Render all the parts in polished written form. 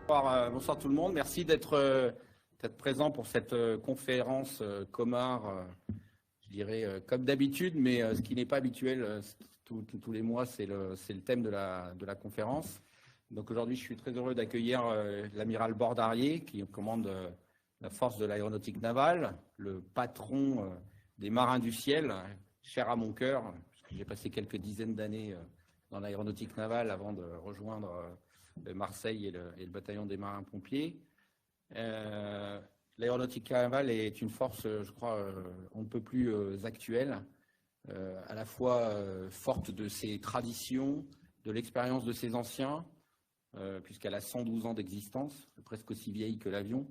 Bonsoir tout le monde. Merci d'être présent pour cette conférence Comar, je dirais comme d'habitude, mais ce qui n'est pas habituel tous les mois, c'est le thème de la conférence. Donc aujourd'hui, je suis très heureux d'accueillir l'amiral Bordarié, qui commande la force de l'aéronautique navale, le patron des marins du ciel, cher à mon cœur, parce que j'ai passé quelques dizaines d'années dans l'aéronautique navale avant de rejoindre Marseille et le bataillon des marins-pompiers. L'aéronautique navale est une force, je crois, on ne peut plus actuelle, à la fois forte de ses traditions, de l'expérience de ses anciens, puisqu'elle a 112 ans d'existence, presque aussi vieille que l'avion.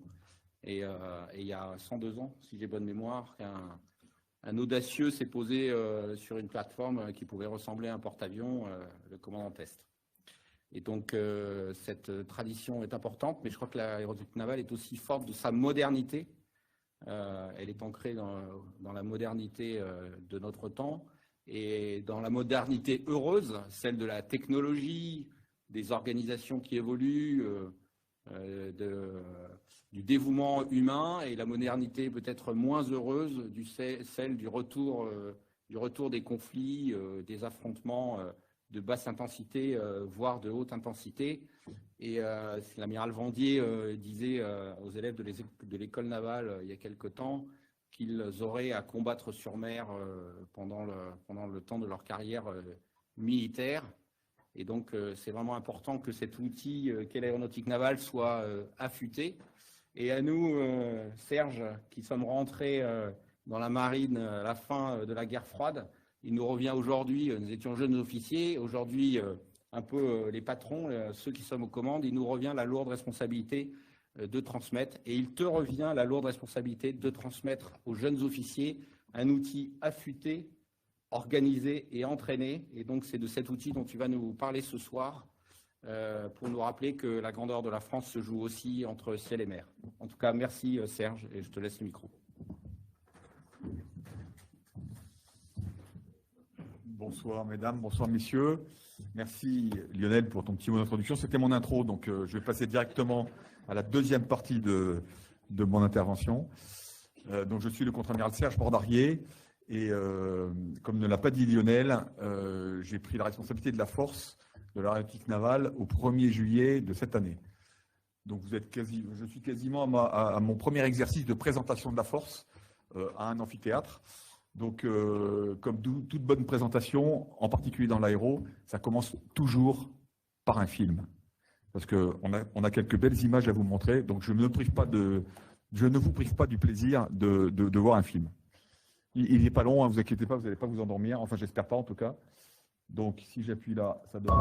Et il y a 102 ans, si j'ai bonne mémoire, un audacieux s'est posé sur une plateforme qui pouvait ressembler à un porte-avions, le commandant Test. Et donc, cette tradition est importante, mais je crois que l'aéronautique navale est aussi forte de sa modernité. Elle est ancrée dans la modernité de notre temps et dans la modernité heureuse, celle de la technologie, des organisations qui évoluent, du dévouement humain, et la modernité peut-être moins heureuse, celle du retour des conflits, des affrontements de basse intensité, voire de haute intensité. Et l'amiral Vandier disait aux élèves de l'école navale il y a quelque temps qu'ils auraient à combattre sur mer pendant le temps de leur carrière militaire. Et donc, c'est vraiment important que cet outil qu'est l'aéronautique navale soit affûté. Et à nous, Serge, qui sommes rentrés dans la marine à la fin de la guerre froide, il nous revient aujourd'hui, nous étions jeunes officiers, aujourd'hui un peu les patrons, ceux qui sommes aux commandes, il nous revient la lourde responsabilité de transmettre. Et il te revient la lourde responsabilité de transmettre aux jeunes officiers un outil affûté, organisé et entraîné. Et donc c'est de cet outil dont tu vas nous parler ce soir pour nous rappeler que la grandeur de la France se joue aussi entre ciel et mer. En tout cas, merci Serge, et je te laisse le micro. Bonsoir mesdames, bonsoir messieurs. Merci Lionel pour ton petit mot d'introduction. C'était mon intro, donc je vais passer directement à la deuxième partie de mon intervention. Donc je suis le contre-amiral Serge Bordarié et comme ne l'a pas dit Lionel, j'ai pris la responsabilité de la force de l'aéronautique navale au 1er juillet de cette année. Donc je suis quasiment à mon premier exercice de présentation de la force à un amphithéâtre. Donc, comme toute bonne présentation, en particulier dans l'aéro, ça commence toujours par un film. Parce qu'on a quelques belles images à vous montrer, donc je ne vous prive pas du plaisir de voir un film. Il n'est pas long, hein, vous inquiétez pas, vous n'allez pas vous endormir, enfin j'espère pas en tout cas. Donc si j'appuie là, ça donne...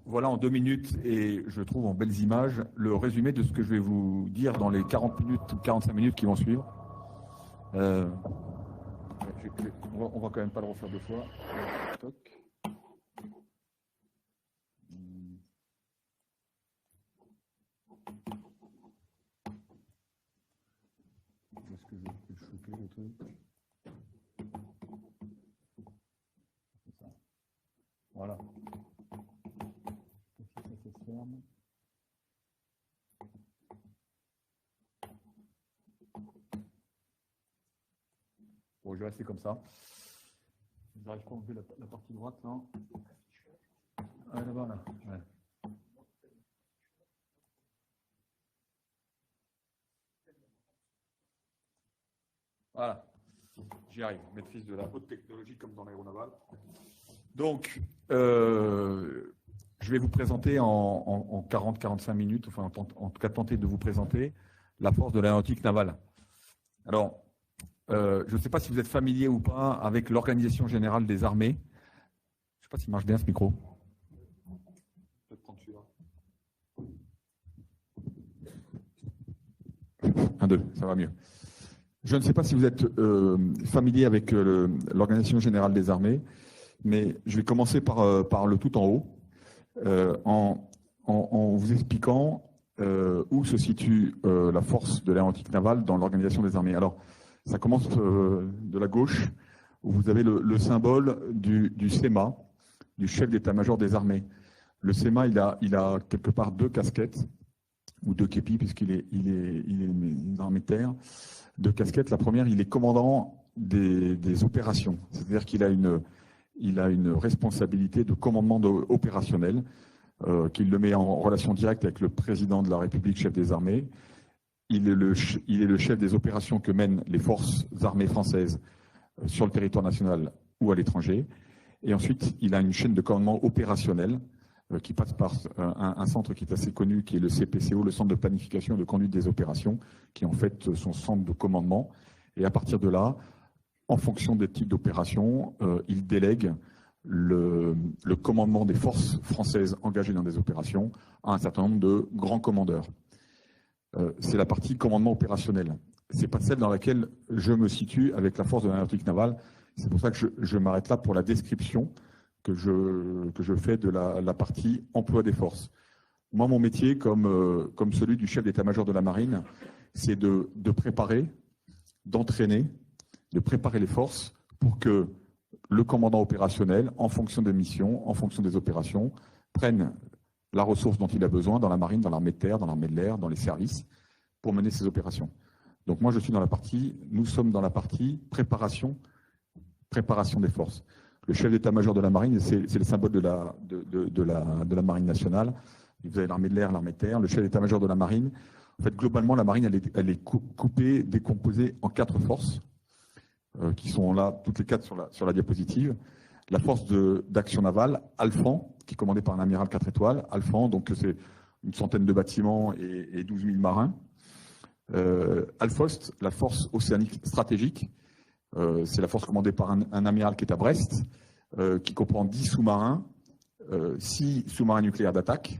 Voilà en 2 minutes et je trouve en belles images le résumé de ce que je vais vous dire dans les 40 minutes, 45 minutes qui vont suivre. On va quand même pas le refaire 2 fois. Toc. Est-ce que je peux choper le truc? Voilà. Ça se ferme. Bon, je vais rester comme ça. Je n'arrive pas à enlever la partie droite, là. Ah, là-bas, là. Ouais. Voilà. J'y arrive. Maîtrise de la haute technologie comme dans l'aéronaval. Donc, je vais vous présenter en 40-45 minutes, enfin en tout cas tenter de vous présenter la force de l'aéronautique navale. Alors, je ne sais pas si vous êtes familier ou pas avec l'Organisation générale des armées. Je ne sais pas s'il marche bien ce micro. Peut-être prendre celui-là. 1, 2, ça va mieux. Je ne sais pas si vous êtes familier avec l'Organisation générale des armées, mais je vais commencer par le tout en haut, en vous expliquant où se situe la force de l'aéronautique navale dans l'Organisation des armées. Alors, ça commence de la gauche, où vous avez le symbole du CEMA, du chef d'état-major des armées. Le CEMA, il a quelque part 2 casquettes, ou 2 képis, puisqu'il est une armée de terre. 2 casquettes. La première, il est commandant des opérations. C'est-à-dire qu'il a une responsabilité de commandement opérationnel, qu'il le met en relation directe avec le président de la République, chef des armées. Il est le chef des opérations que mènent les forces armées françaises sur le territoire national ou à l'étranger. Et ensuite, il a une chaîne de commandement opérationnel qui passe par un centre qui est assez connu, qui est le CPCO, le Centre de planification et de conduite des opérations, qui est en fait son centre de commandement. Et à partir de là, en fonction des types d'opérations, il délègue le commandement des forces françaises engagées dans des opérations à un certain nombre de grands commandeurs. C'est la partie commandement opérationnel. Ce n'est pas celle dans laquelle je me situe avec la force de l'aéronautique navale. C'est pour ça que je m'arrête là pour la description que je fais de la partie emploi des forces. Moi, mon métier, comme celui du chef d'état-major de la marine, c'est de préparer, d'entraîner, de préparer les forces pour que le commandant opérationnel, en fonction des missions, en fonction des opérations, prenne la ressource dont il a besoin dans la marine, dans l'armée de terre, dans l'armée de l'air, dans les services, pour mener ces opérations. Donc moi, nous sommes dans la partie préparation des forces. Le chef d'état-major de la marine, c'est le symbole de la marine nationale. Vous avez l'armée de l'air, l'armée de terre. Le chef d'état-major de la marine, en fait, globalement, la marine, elle est coupée, décomposée en 4 forces, qui sont là, toutes les 4 sur la diapositive. La force d'action navale, Alfan, qui est commandée par un amiral 4 étoiles. Alfan, donc c'est une centaine de bâtiments et 12 000 marins. Alfost, la force océanique stratégique, c'est la force commandée par un amiral qui est à Brest, qui comprend 10 sous-marins, 6 sous-marins nucléaires d'attaque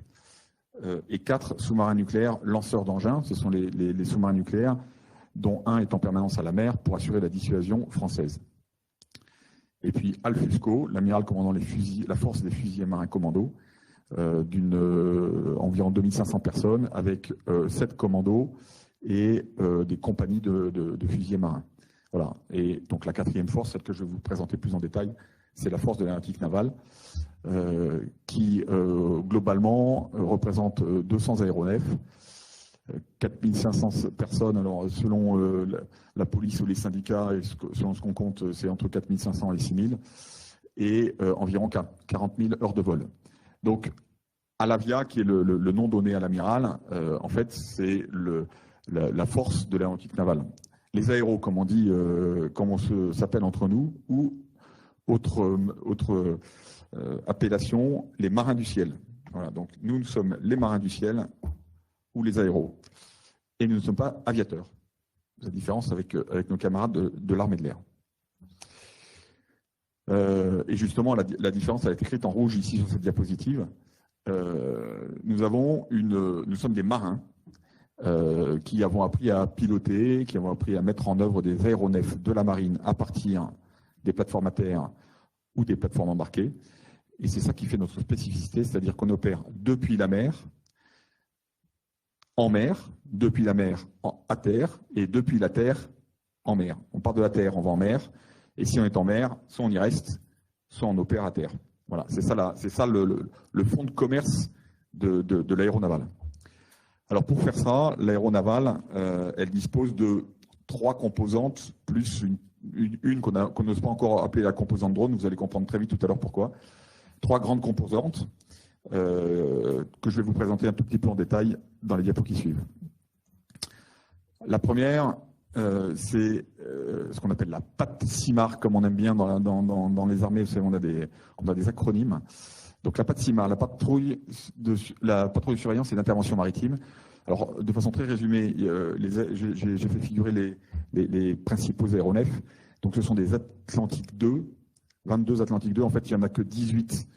et 4 sous-marins nucléaires lanceurs d'engins. Ce sont les sous-marins nucléaires dont un est en permanence à la mer pour assurer la dissuasion française. Et puis Alfusco, l'amiral commandant la force des fusiliers marins commando, environ 2500 personnes, avec 7 commandos et des compagnies de fusiliers marins. Voilà. Et donc la 4e force, celle que je vais vous présenter plus en détail, c'est la force de l'aéronautique navale, qui globalement représente 200 aéronefs, 4500 personnes. Alors selon la police ou les syndicats, et selon ce qu'on compte, c'est entre 4500 et 6000, et environ 40 000 heures de vol. Donc Alavia, qui est le nom donné à l'amiral, en fait, c'est la force de l'aéronautique navale. Les aéros, comme on dit, comme on s'appelle entre nous, ou autre appellation, les marins du ciel. Voilà, donc nous sommes les marins du ciel ou les aéros. Et nous ne sommes pas aviateurs. C'est la différence avec nos camarades de l'armée de l'air. Et justement, la différence, elle est écrite en rouge ici sur cette diapositive. Nous sommes des marins qui avons appris à piloter, qui avons appris à mettre en œuvre des aéronefs de la marine à partir des plateformes à terre ou des plateformes embarquées. Et c'est ça qui fait notre spécificité, c'est-à-dire qu'on opère depuis la mer, en mer, depuis la mer à terre, et depuis la terre en mer. On part de la terre, on va en mer, et si on est en mer, soit on y reste, soit on opère à terre. Voilà, c'est ça le fond de commerce de l'aéronaval. Alors pour faire ça, l'aéronavale, elle dispose de 3 composantes, plus une qu'on n'ose pas encore appeler la composante drone, vous allez comprendre très vite tout à l'heure pourquoi. 3 grandes composantes que je vais vous présenter un tout petit peu en détail dans les diapos qui suivent. La première, c'est ce qu'on appelle la patte CIMAR, comme on aime bien dans les armées, vous savez, on a des acronymes. Donc la patte CIMAR, la patrouille de surveillance et d'intervention maritime. Alors, de façon très résumée, j'ai fait figurer les principaux aéronefs. Donc ce sont des Atlantique 2, 22 Atlantique 2. En fait, il n'y en a que 18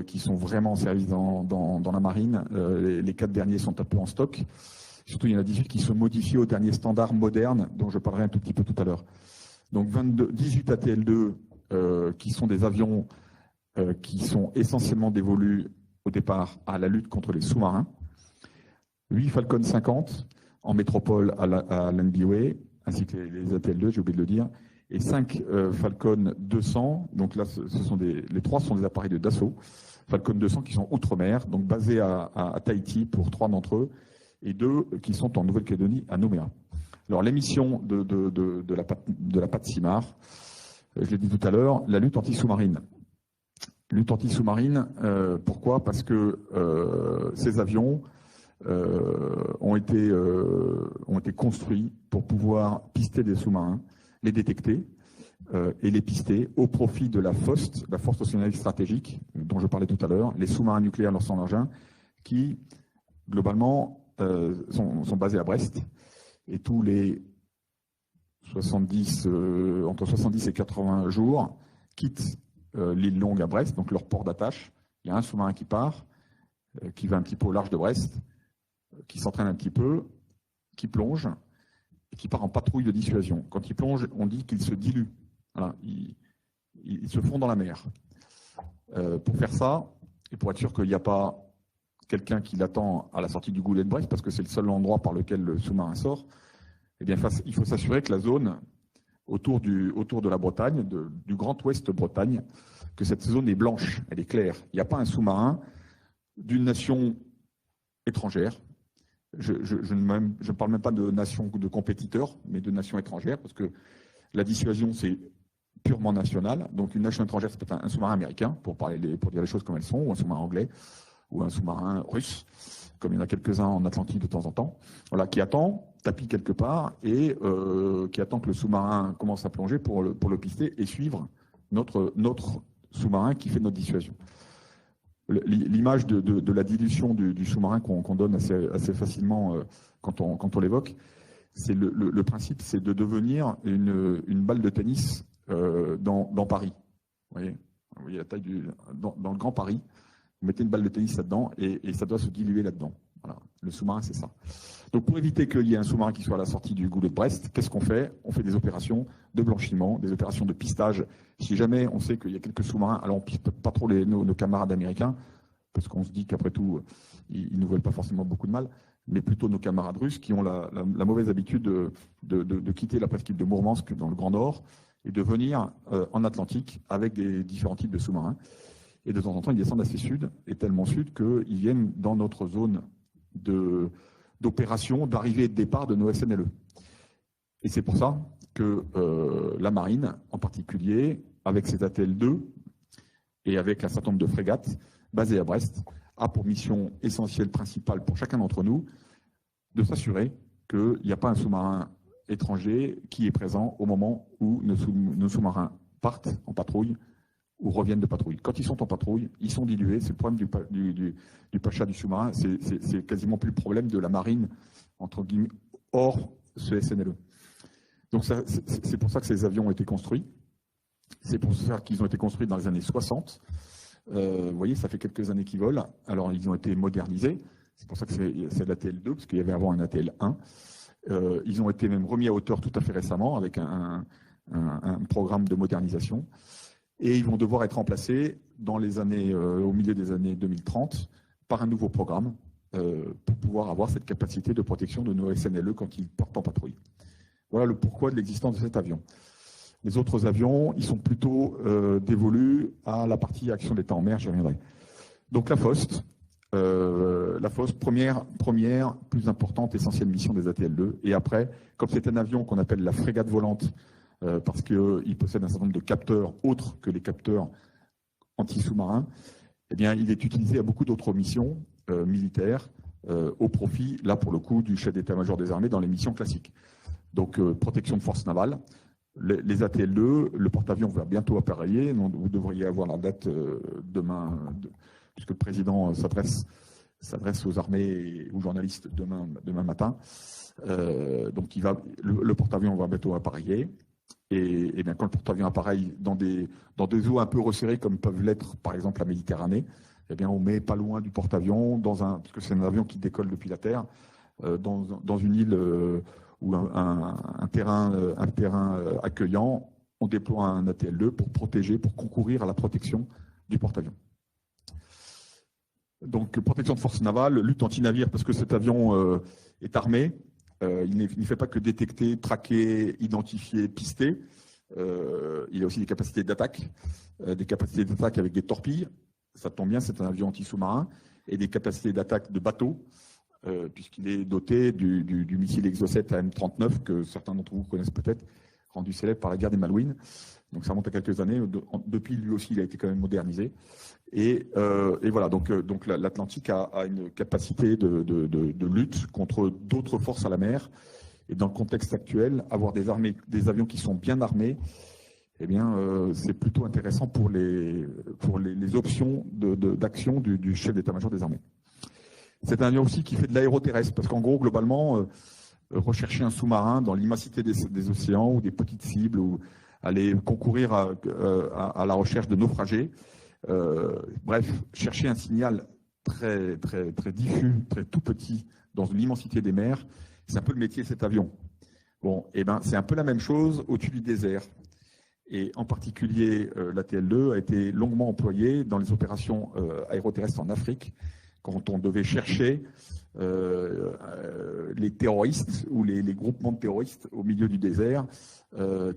qui sont vraiment en service dans la marine. Les 4 derniers sont un peu en stock. Surtout, il y en a 18 qui sont modifiés aux derniers standards modernes, dont je parlerai un tout petit peu tout à l'heure. Donc 18 ATL2 qui sont des avions qui sont essentiellement dévolus au départ à la lutte contre les sous-marins. 8 Falcon 50 en métropole à l'NBOA, ainsi que les ATL2, j'ai oublié de le dire, et 5 Falcon 200. Donc là, les 3 sont des appareils de Dassault. Falcon 200 qui sont outre-mer, donc basés à Tahiti pour 3 d'entre eux, et 2 qui sont en Nouvelle-Calédonie à Nouméa. Alors l'émission de la patte CIMAR, je l'ai dit tout à l'heure, la lutte anti-sous-marine. Lutte anti-sous-marine, pourquoi? Parce que ces avions ont été construits pour pouvoir pister des sous-marins, les détecter et les pister au profit de la FOST, la Force Océanique Stratégique, dont je parlais tout à l'heure, les sous-marins nucléaires leur engin, qui globalement sont basés à Brest, et tous les entre 70 et 80 jours quittent l'île Longue à Brest, donc leur port d'attache. Il y a un sous-marin qui part, qui va un petit peu au large de Brest, qui s'entraîne un petit peu, qui plonge, et qui part en patrouille de dissuasion. Quand il plonge, on dit qu'il se dilue. Voilà, il se fond dans la mer. Pour faire ça, et pour être sûr qu'il n'y a pas quelqu'un qui l'attend à la sortie du goulet de Brest, parce que c'est le seul endroit par lequel le sous-marin sort, eh bien, il faut s'assurer que la zone autour de la Bretagne, du Grand Ouest Bretagne, que cette zone est blanche, elle est claire. Il n'y a pas un sous-marin d'une nation étrangère. Je ne parle même pas de nation de compétiteurs, mais de nation étrangère, parce que la dissuasion, c'est purement national. Donc une nation étrangère, c'est peut-être un sous-marin américain, pour dire les choses comme elles sont, ou un sous-marin anglais, ou un sous-marin russe, comme il y en a quelques-uns en Atlantique de temps en temps, voilà, qui attend, tapis quelque part, et qui attend que le sous-marin commence à plonger pour le pister et suivre notre sous-marin qui fait notre dissuasion. L'image de la dilution du sous-marin qu'on donne assez facilement quand on l'évoque, c'est le principe, c'est de devenir une balle de tennis dans Paris. Vous voyez la taille dans le Grand Paris. Vous mettez une balle de tennis là-dedans et ça doit se diluer là-dedans. Voilà. Le sous-marin, c'est ça. Donc pour éviter qu'il y ait un sous-marin qui soit à la sortie du goulet de Brest, qu'est-ce qu'on fait? On fait des opérations de blanchiment, des opérations de pistage. Si jamais on sait qu'il y a quelques sous-marins, alors on ne piste pas trop nos camarades américains, parce qu'on se dit qu'après tout, ils ne nous veulent pas forcément beaucoup de mal, mais plutôt nos camarades russes qui ont la mauvaise habitude de quitter la presqu'île de Mourmansk dans le Grand Nord et de venir en Atlantique avec des différents types de sous-marins. Et de temps en temps, ils descendent assez sud, et tellement sud qu'ils viennent dans notre zone d'opération, d'arrivée et de départ de nos SNLE. Et c'est pour ça que la marine, en particulier, avec ses ATL2 et avec un certain nombre de frégates basées à Brest, a pour mission essentielle, principale pour chacun d'entre nous, de s'assurer qu'il n'y a pas un sous-marin étranger qui est présent au moment où nos sous-marins partent en patrouille ou reviennent de patrouille. Quand ils sont en patrouille, ils sont dilués. C'est le problème du pacha du sous-marin. C'est quasiment plus le problème de la marine, entre guillemets, hors ce SNLE. Donc c'est pour ça que ces avions ont été construits. C'est pour ça qu'ils ont été construits dans les années 60. Vous voyez, ça fait quelques années qu'ils volent. Alors, ils ont été modernisés. C'est pour ça que c'est l'ATL2, parce qu'il y avait avant un ATL1. Ils ont été même remis à hauteur tout à fait récemment avec un programme de modernisation. Et ils vont devoir être remplacés au milieu des années 2030 par un nouveau programme pour pouvoir avoir cette capacité de protection de nos SNLE quand ils partent en patrouille. Voilà le pourquoi de l'existence de cet avion. Les autres avions, ils sont plutôt dévolus à la partie action d'État en mer, j'y reviendrai. Donc la FOST, première, plus importante, essentielle mission des ATL2. Et après, comme c'est un avion qu'on appelle la frégate volante, parce qu'il possède un certain nombre de capteurs autres que les capteurs anti-sous-marins, eh bien, il est utilisé à beaucoup d'autres missions militaires au profit, là pour le coup, du chef d'état-major des armées dans les missions classiques. Donc, protection de forces navales. Les ATL2, le porte-avions va bientôt appareiller. Vous devriez avoir la date demain, puisque le président s'adresse aux armées et aux journalistes demain matin. Donc, le porte-avions va bientôt appareiller. Et bien, quand le porte-avions appareille dans des eaux un peu resserrées, comme peuvent l'être, par exemple, la Méditerranée, eh bien, on met pas loin du porte-avions, parce que c'est un avion qui décolle depuis la Terre, dans une île ou un terrain accueillant, on déploie un ATL2 pour concourir à la protection du porte-avions. Donc, protection de forces navales, lutte anti-navire, parce que cet avion est armé. Il ne fait pas que détecter, traquer, identifier, pister. Il a aussi des capacités d'attaque avec des torpilles. Ça tombe bien, c'est un avion anti-sous-marin. Et des capacités d'attaque de bateaux, puisqu'il est doté du missile Exocet AM-39, que certains d'entre vous connaissent peut-être, rendu célèbre par la guerre des Malouines. Donc ça remonte à quelques années. Depuis, lui aussi, il a été quand même modernisé. Et voilà, donc l'Atlantique a une capacité de lutte contre d'autres forces à la mer. Et dans le contexte actuel, avoir des avions qui sont bien armés, eh bien, c'est plutôt intéressant pour les options d'action du chef d'état-major des armées. C'est un avion aussi qui fait de l'aéroterrestre, parce qu'en gros, globalement, rechercher un sous-marin dans l'immensité des océans ou des petites cibles, ou aller concourir à la recherche de naufragés. Bref, chercher un signal très, très, très diffus, très tout petit, dans l'immensité des mers, c'est un peu le métier de cet avion. Bon, eh ben, c'est un peu la même chose au-dessus du désert. Et en particulier, l'ATL2 a été longuement employé dans les opérations aéroterrestres en Afrique, quand on devait chercher les terroristes ou les groupements de terroristes au milieu du désert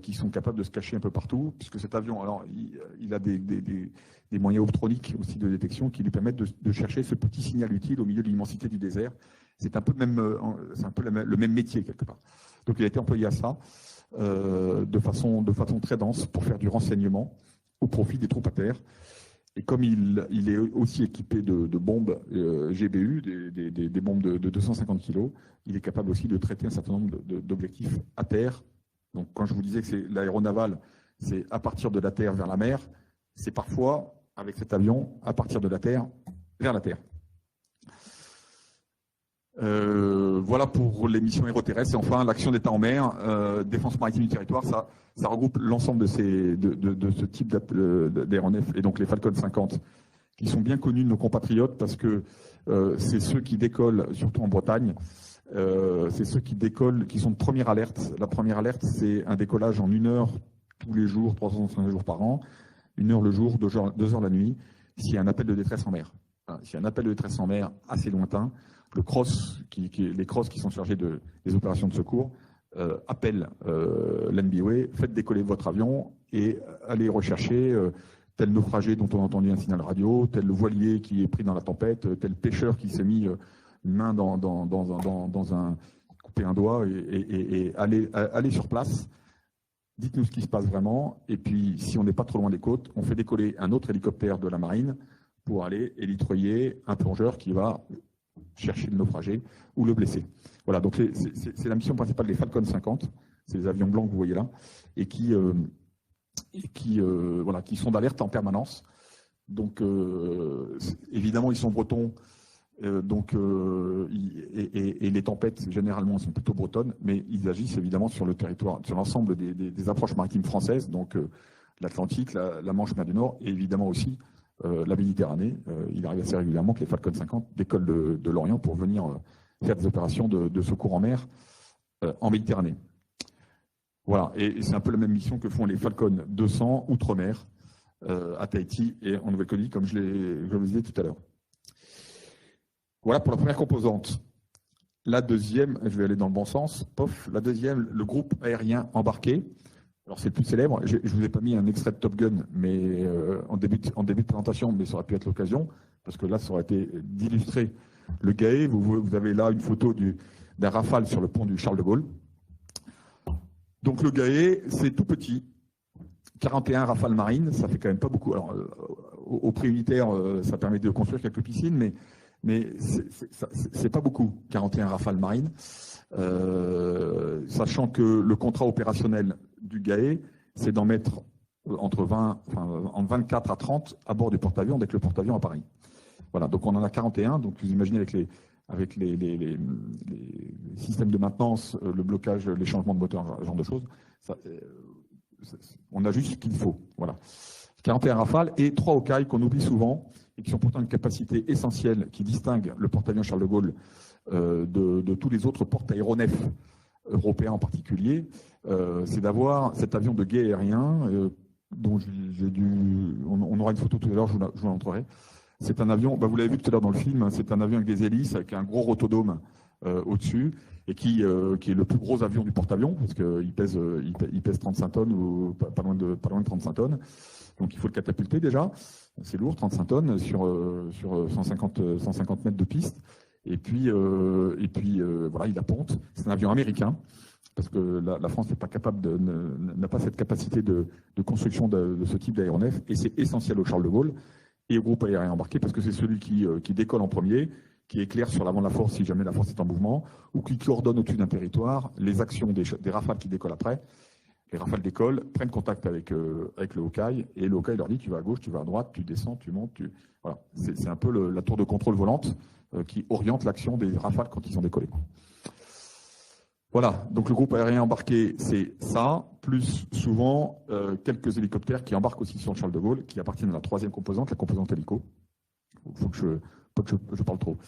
qui sont capables de se cacher un peu partout, puisque cet avion, alors, il a des moyens optroniques aussi de détection qui lui permettent de chercher ce petit signal utile au milieu de l'immensité du désert. C'est un peu le même métier quelque part. Donc il a été employé à ça de façon très dense pour faire du renseignement au profit des troupes à terre. Et comme il est aussi équipé de bombes GBU, des bombes de 250 kg, il est capable aussi de traiter un certain nombre d'objectifs à terre. Donc quand je vous disais que c'est l'aéronaval, c'est à partir de la terre vers la mer, c'est parfois, avec cet avion, à partir de la terre vers la terre. Voilà pour les missions aéroterrestres. Et enfin, l'action d'État en mer, défense maritime du territoire, ça regroupe l'ensemble de ce type d'aéronefs, et donc les Falcon 50, qui sont bien connus de nos compatriotes parce que c'est ceux qui décollent, surtout en Bretagne, c'est ceux qui décollent, qui sont de première alerte. La première alerte, c'est un décollage en 1 heure tous les jours, 365 jours par an, 1 heure le jour, 2 heures la nuit, s'il y a un appel de détresse en mer. S'il y a un appel de détresse en mer assez lointain, les CROSS qui sont chargés des opérations de secours appellent l'NBOE, faites décoller votre avion et allez rechercher tel naufragé dont on a entendu un signal radio, tel voilier qui est pris dans la tempête, tel pêcheur qui s'est mis une main couper un doigt et aller sur place. Dites-nous ce qui se passe vraiment, et puis si on n'est pas trop loin des côtes, on fait décoller un autre hélicoptère de la marine pour aller élitroyer un plongeur qui va chercher le naufragé ou le blessé. Voilà, donc c'est la mission principale des Falcon 50, c'est les avions blancs que vous voyez là, et qui sont d'alerte en permanence. Donc évidemment ils sont bretons, et les tempêtes généralement sont plutôt bretonnes, mais ils agissent évidemment sur le territoire, sur l'ensemble des approches maritimes françaises, donc l'Atlantique, la Manche, mer du Nord, et évidemment aussi la Méditerranée. Il arrive assez régulièrement que les Falcon 50 décollent de l'Orient pour venir faire des opérations de secours en mer en Méditerranée. Voilà, et c'est un peu la même mission que font les Falcon 200 outre-mer à Tahiti et en Nouvelle-Calédonie, comme je le disais tout à l'heure. Voilà pour la première composante. La deuxième, je vais aller dans le bon sens, la deuxième, le groupe aérien embarqué. Alors c'est le plus célèbre, je ne vous ai pas mis un extrait de Top Gun mais, en début de présentation, mais ça aurait pu être l'occasion, parce que là, ça aurait été d'illustrer le GAE. Vous avez là une photo d'un Rafale sur le pont du Charles de Gaulle. Donc le GAE, c'est tout petit, 41 Rafale Marine, ça fait quand même pas beaucoup. Alors, au prix unitaire, ça permet de construire quelques piscines, mais c'est pas beaucoup, 41 Rafale Marine, sachant que le contrat opérationnel du GAE, c'est d'en mettre entre 24 à 30 à bord du porte-avions, avec le porte-avions à Paris. Voilà, donc on en a 41, donc vous imaginez avec les systèmes de maintenance, le blocage, les changements de moteur, ce genre de choses, on a juste ce qu'il faut. Voilà. 41 Rafales et 3 Hawkeye qu'on oublie souvent et qui sont pourtant une capacité essentielle qui distingue le porte-avions Charles de Gaulle de tous les autres porte-aéronefs européens en particulier. C'est d'avoir cet avion de guet aérien dont on aura une photo tout à l'heure, je vous la montrerai. C'est un avion, vous l'avez vu tout à l'heure dans le film, c'est un avion avec des hélices, avec un gros rotodome au-dessus, et qui est le plus gros avion du porte-avions, parce qu'il pèse 35 tonnes, ou pas loin de 35 tonnes. Donc il faut le catapulter déjà, c'est lourd, 35 tonnes, sur 150 mètres de piste. Et puis voilà, il apponte. C'est un avion américain, parce que la France n'est pas capable n'a pas cette capacité de construction de ce type d'aéronef, et c'est essentiel au Charles de Gaulle et au groupe aérien embarqué, parce que c'est celui qui décolle en premier, qui éclaire sur l'avant de la force si jamais la force est en mouvement, ou qui coordonne au-dessus d'un territoire les actions des Rafales qui décollent après. Les Rafales décollent, prennent contact avec le Hawkeye, et le Hawkeye leur dit tu vas à gauche, tu vas à droite, tu descends, tu montes. Voilà. C'est un peu la tour de contrôle volante qui oriente l'action des Rafales quand ils sont décollés. Voilà, donc le groupe aérien embarqué, c'est ça, plus souvent quelques hélicoptères qui embarquent aussi sur le Charles de Gaulle, qui appartiennent à la troisième composante, la composante hélico. Il faut que je parle trop.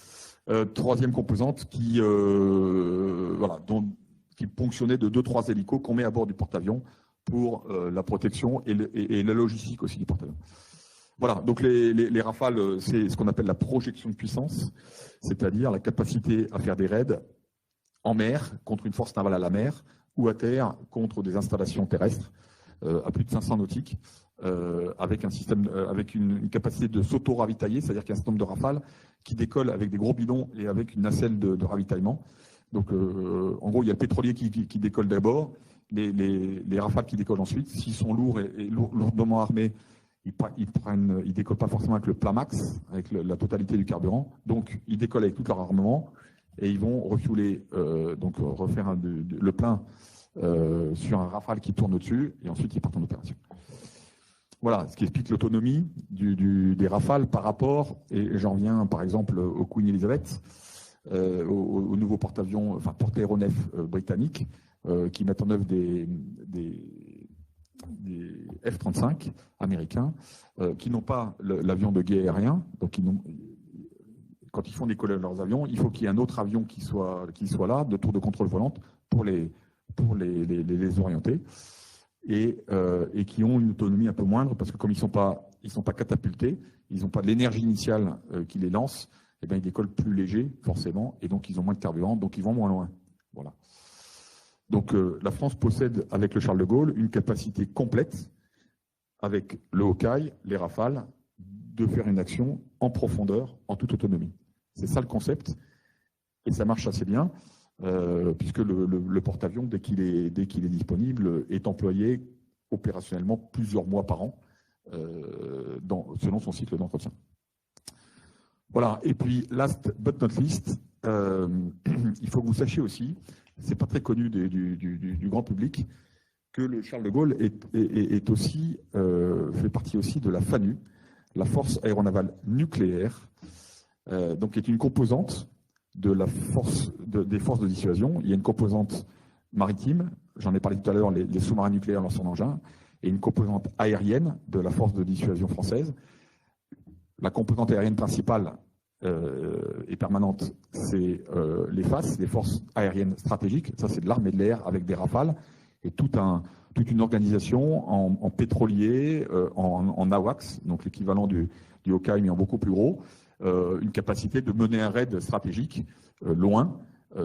Troisième composante qui ponctionnait de 2-3 hélicos qu'on met à bord du porte-avions pour la protection et la logistique aussi du porte-avions. Voilà, donc les Rafales, c'est ce qu'on appelle la projection de puissance, c'est-à-dire la capacité à faire des raids en mer contre une force navale à la mer ou à terre contre des installations terrestres à plus de 500 nautiques avec un système, avec une capacité de s'auto-ravitailler, c'est-à-dire qu'il y a un certain nombre de Rafales qui décollent avec des gros bidons et avec une nacelle de ravitaillement. Donc en gros, il y a le pétrolier qui décolle d'abord, les Rafales qui décollent ensuite. S'ils sont lourds et lourdement armés, ils décollent pas forcément avec le plein max, avec la totalité du carburant. Donc ils décollent avec tout leur armement. Et ils vont refueler, donc refaire le plein sur un Rafale qui tourne au-dessus, et ensuite ils partent en opération. Voilà, ce qui explique l'autonomie des Rafales par rapport, et j'en viens par exemple au Queen Elizabeth, au nouveau porte-avions, enfin porte-aéronef britannique, qui mettent en œuvre des F-35 américains, qui n'ont pas l'avion de guet aérien, donc quand ils font décoller leurs avions, il faut qu'il y ait un autre avion qui soit là, de tour de contrôle volante, pour les orienter, et qui ont une autonomie un peu moindre, parce que comme ils sont pas catapultés, ils n'ont pas de l'énergie initiale qui les lance, et bien ils décollent plus légers, forcément, et donc ils ont moins de carburant, donc ils vont moins loin. Voilà. Donc la France possède, avec le Charles de Gaulle, une capacité complète, avec le Hawkeye, les Rafales, de faire une action en profondeur, en toute autonomie. C'est ça le concept, et ça marche assez bien, puisque le porte-avions, dès qu'il est disponible, est employé opérationnellement plusieurs mois par an, selon son cycle d'entretien. Voilà, et puis, last but not least, il faut que vous sachiez aussi, c'est pas très connu du grand public, que le Charles de Gaulle est aussi, fait partie aussi de la FANU, la Force aéronavale nucléaire, donc qui est une composante de des forces de dissuasion. Il y a une composante maritime, j'en ai parlé tout à l'heure, les sous-marins nucléaires, leurs engins, et une composante aérienne de la force de dissuasion française. La composante aérienne principale et permanente, c'est les FAS, les forces aériennes stratégiques. Ça, c'est de l'armée de l'air avec des Rafales et toute une organisation en pétrolier, en AWACS, donc l'équivalent du Hawkeye, mais en beaucoup plus gros, une capacité de mener un raid stratégique loin,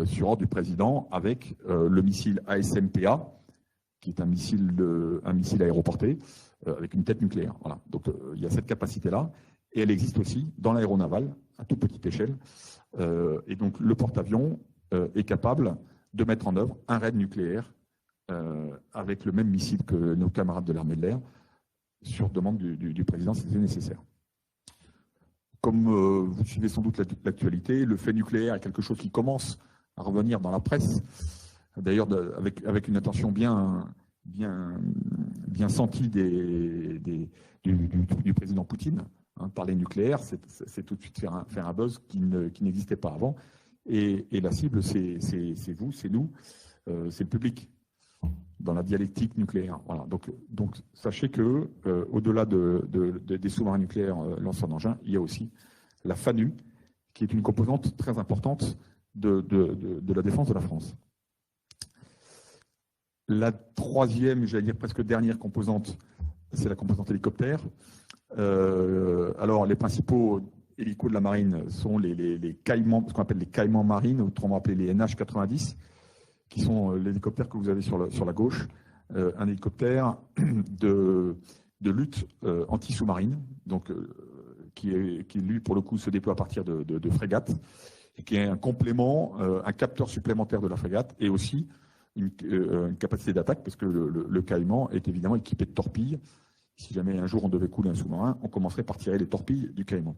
sur ordre du président, avec le missile ASMPA, qui est un missile aéroporté, avec une tête nucléaire. Voilà. Donc il y a cette capacité-là, et elle existe aussi dans l'aéronaval, à toute petite échelle. Et donc le porte-avions est capable de mettre en œuvre un raid nucléaire avec le même missile que nos camarades de l'armée de l'air, sur demande du président si c'est nécessaire. Comme vous suivez sans doute l'actualité, le fait nucléaire est quelque chose qui commence à revenir dans la presse, d'ailleurs avec une attention bien sentie du président Poutine. Parler nucléaire, c'est tout de suite faire un buzz qui n'existait pas avant. Et la cible, c'est vous, c'est nous, c'est le public dans la dialectique nucléaire. Voilà. Donc sachez que au-delà des sous-marins nucléaires lanceurs d'engins, il y a aussi la FANU, qui est une composante très importante de la défense de la France. La troisième, j'allais dire presque dernière composante, c'est la composante hélicoptère. Alors, les principaux hélicos de la marine sont les caïmans, ce qu'on appelle les caïmans marines, autrement appelés les NH-90, qui sont les hélicoptères que vous avez sur la gauche. Un hélicoptère de lutte anti-sous-marine, donc qui, lui, pour le coup, se déploie à partir de frégates, et qui est un complément, un capteur supplémentaire de la frégate, et aussi une capacité d'attaque, parce que le Caïman est évidemment équipé de torpilles. Si jamais un jour on devait couler un sous-marin, on commencerait par tirer les torpilles du Caïman.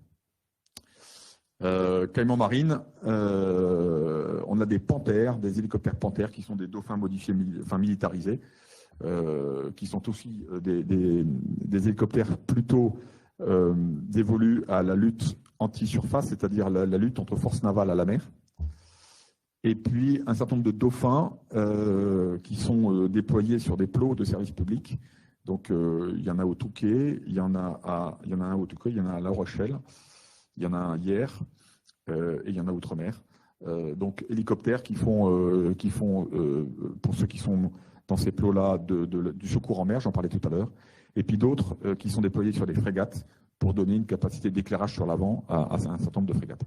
Caïman marine, on a des Panthères, des hélicoptères Panthères, qui sont des dauphins modifiés, militarisés, qui sont aussi des hélicoptères plutôt dévolus à la lutte anti-surface, c'est-à-dire la lutte entre forces navales à la mer. Et puis un certain nombre de dauphins qui sont déployés sur des plots de service public. Donc il y en a au Touquet, il y en a un au Touquet, il y en a à La Rochelle, il y en a un hier, et il y en a outre-mer. Donc hélicoptères qui font pour ceux qui sont dans ces plots-là du secours en mer, j'en parlais tout à l'heure, et puis d'autres qui sont déployés sur des frégates pour donner une capacité d'éclairage sur l'avant à un certain nombre de frégates.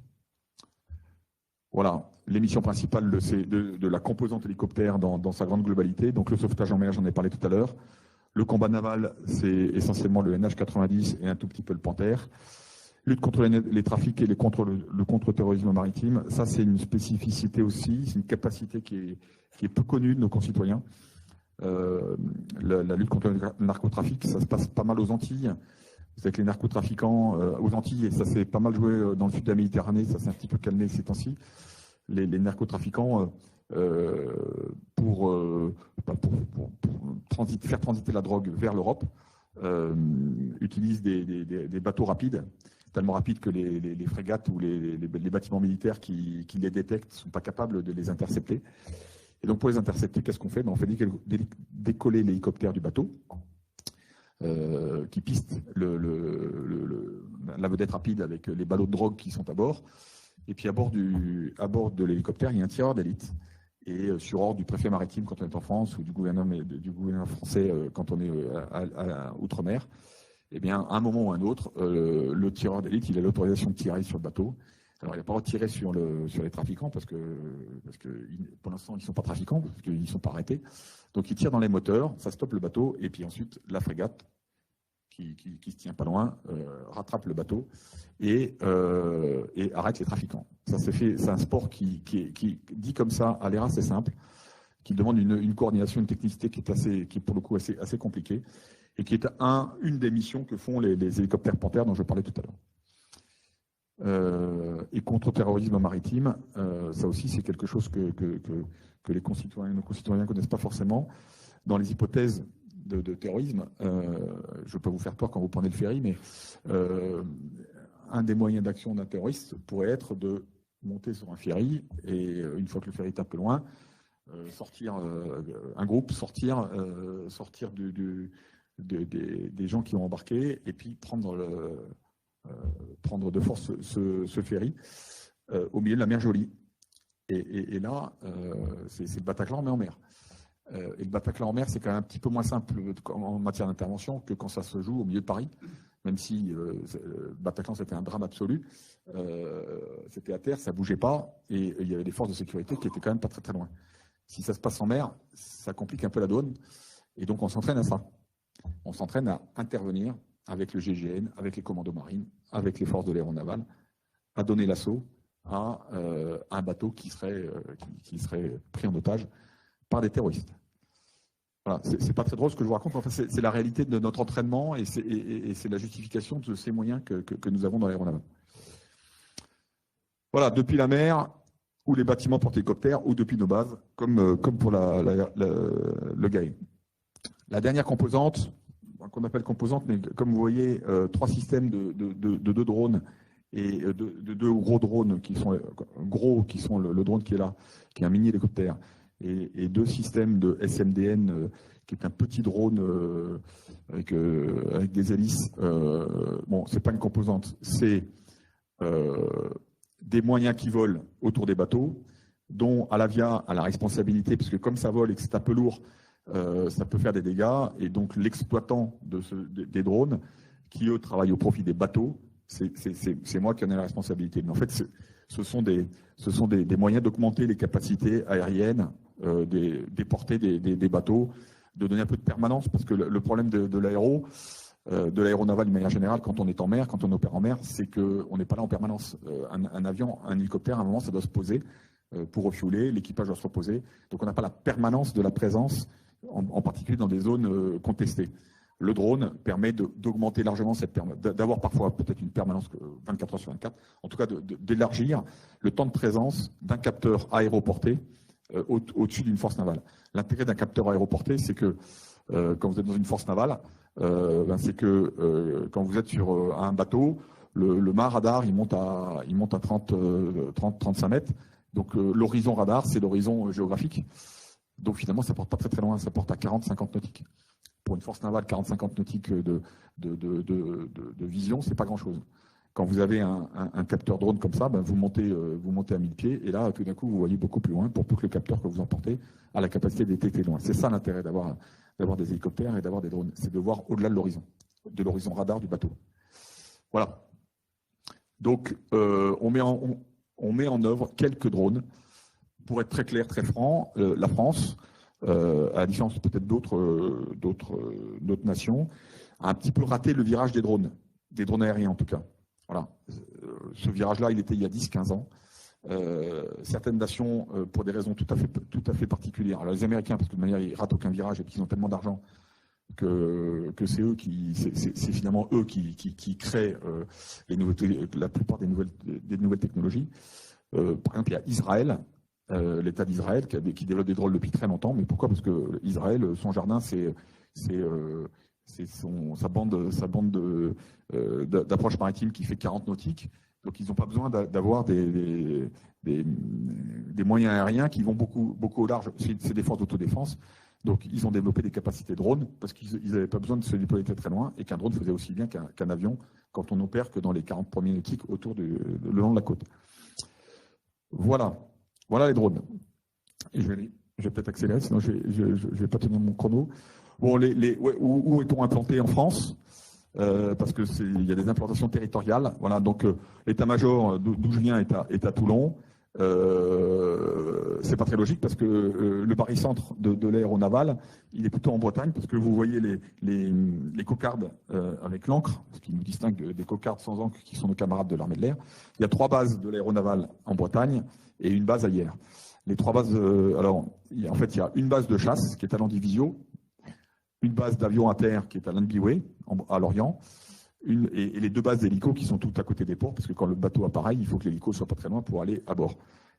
Voilà, les missions principales de la composante hélicoptère dans sa grande globalité. Donc le sauvetage en mer, j'en ai parlé tout à l'heure. Le combat naval, c'est essentiellement le NH-90 et un tout petit peu le Panthère. Lutte contre les trafics et le contre-terrorisme maritime, ça c'est une spécificité aussi, c'est une capacité qui est peu connue de nos concitoyens. La lutte contre le narcotrafic, ça se passe pas mal aux Antilles. Avec les narcotrafiquants aux Antilles, et ça s'est pas mal joué dans le sud de la Méditerranée, ça s'est un petit peu calmé ces temps-ci. Les narcotrafiquants, pour faire transiter la drogue vers l'Europe, utilisent des bateaux rapides, tellement rapides que les frégates ou les bâtiments militaires qui les détectent ne sont pas capables de les intercepter. Et donc pour les intercepter, qu'est-ce qu'on fait? On fait décoller l'hélicoptère du bateau, qui piste la vedette rapide avec les ballots de drogue qui sont à bord. Et puis à bord de l'hélicoptère, il y a un tireur d'élite. Et sur ordre du préfet maritime quand on est en France, ou du gouvernement français quand on est à outre-mer, eh bien, à un moment ou à un autre, le tireur d'élite, il a l'autorisation de tirer sur le bateau. Alors, il n'a pas le droit de tirer sur les trafiquants parce que pour l'instant, ils ne sont pas trafiquants, parce qu'ils ne sont pas arrêtés. Donc, il tire dans les moteurs, ça stoppe le bateau, et puis ensuite, la frégate, qui se tient pas loin, rattrape le bateau et arrête les trafiquants. Ça s'est fait, c'est un sport qui dit comme ça, a l'air assez simple, qui demande une coordination, une technicité qui est pour le coup assez compliquée, et qui est une des missions que font les hélicoptères Panthère dont je parlais tout à l'heure. Et contre-terrorisme maritime, ça aussi c'est quelque chose que nos concitoyens ne connaissent pas forcément. Dans les hypothèses de terrorisme, je ne veux pas vous faire peur quand vous prenez le ferry, mais un des moyens d'action d'un terroriste pourrait être de monter sur un ferry et une fois que le ferry est un peu loin, sortir un groupe, sortir des gens qui ont embarqué et puis prendre de force ce ferry au milieu de la mer Jolie. Et là, c'est le Bataclan, mais en mer. Et le Bataclan en mer, c'est quand même un petit peu moins simple en matière d'intervention que quand ça se joue au milieu de Paris, même si le Bataclan, c'était un drame absolu. C'était à terre, ça ne bougeait pas, et il y avait des forces de sécurité qui étaient quand même pas très très loin. Si ça se passe en mer, ça complique un peu la donne, et donc on s'entraîne à ça. On s'entraîne à intervenir avec le GIGN, avec les commandos marines, avec les forces de l'aéronavale, à donner l'assaut à un bateau qui serait pris en otage par des terroristes. Voilà, c'est pas très drôle ce que je vous raconte, enfin, c'est la réalité de notre entraînement et c'est la justification de ces moyens que nous avons dans l'aéronavale. Voilà, depuis la mer ou les bâtiments porte-hélicoptères ou depuis nos bases, comme pour le GAE. La dernière composante, qu'on appelle composante, mais comme vous voyez, 3 systèmes de 2 drones et de 2 gros drones qui sont le drone qui est là, qui est un mini hélicoptère, et 2 systèmes de SMDN, qui est un petit drone avec des hélices. Bon, c'est pas une composante, c'est des moyens qui volent autour des bateaux, dont Alavia a la responsabilité, parce que comme ça vole et que c'est un peu lourd, ça peut faire des dégâts, et donc l'exploitant des drones, qui eux travaillent au profit des bateaux, c'est moi qui en ai la responsabilité. Mais en fait, ce sont des moyens d'augmenter les capacités aériennes, des portées des bateaux, de donner un peu de permanence, parce que le problème de l'aéronaval de manière générale, quand on est en mer, quand on opère en mer, c'est qu'on n'est pas là en permanence. Un avion, un hélicoptère, à un moment, ça doit se poser pour refueler, l'équipage doit se reposer. Donc on n'a pas la permanence de la présence, en particulier dans des zones contestées. Le drone permet d'augmenter largement cette permanence, d'avoir parfois peut-être une permanence 24 heures sur 24, en tout cas d'élargir le temps de présence d'un capteur aéroporté au-dessus d'une force navale. L'intérêt d'un capteur aéroporté, c'est que quand vous êtes dans une force navale, c'est que quand vous êtes sur un bateau, le mât radar, il monte à 30-35 mètres. Donc l'horizon radar, c'est l'horizon géographique. Donc finalement, ça ne porte pas très très loin, ça porte à 40-50 nautiques. Pour une force navale, 40-50 nautiques de vision, c'est pas grand-chose. Quand vous avez un capteur drone comme ça, vous montez à 1000 pieds, et là, tout d'un coup, vous voyez beaucoup plus loin, pour peu que le capteur que vous emportez a la capacité de détecter loin. C'est ça l'intérêt d'avoir des hélicoptères et d'avoir des drones, c'est de voir au-delà de l'horizon radar du bateau. Voilà. Donc, on met en œuvre quelques drones. Pour être très clair, très franc, la France, à la différence peut-être d'autres nations, a un petit peu raté le virage des drones aériens en tout cas. Voilà. Ce virage-là, il était il y a 10-15 ans. Certaines nations, pour des raisons tout à fait particulières, alors les Américains, parce que de manière, ils ratent aucun virage et qu'ils ont tellement d'argent que c'est finalement eux qui créent la plupart des nouvelles technologies. Par exemple, il y a Israël, l'État d'Israël qui développe des drones depuis très longtemps. Mais pourquoi? Parce que Israël, son jardin, c'est sa bande d'approche maritime qui fait 40 nautiques. Donc ils n'ont pas besoin d'avoir des moyens aériens qui vont beaucoup au large. C'est des forces d'autodéfense. Donc ils ont développé des capacités drones parce qu'ils n'avaient pas besoin de se déployer très loin, et qu'un drone faisait aussi bien qu'un avion quand on opère que dans les 40 premiers nautiques le long de la côte. Voilà les drones. Et je vais peut-être accélérer, sinon je vais pas tenir mon chrono. Bon, où est-on implanté en France? Parce que il y a des implantations territoriales. Voilà, donc l'état-major d'où je viens est à Toulon. C'est pas très logique parce que le barycentre de l'aéronaval, il est plutôt en Bretagne, parce que vous voyez les cocardes avec l'encre, ce qui nous distingue des cocardes sans encre qui sont nos camarades de l'armée de l'air. Il y a 3 bases de l'aéronaval en Bretagne et une base à Hyères. Les 3 bases, il y a une base de chasse qui est à Landivisiau, une base d'avion à terre qui est à Landbiway, à Lorient, et les 2 bases d'hélico qui sont toutes à côté des ports, parce que quand le bateau appareille, il faut que l'hélico soit pas très loin pour aller à bord.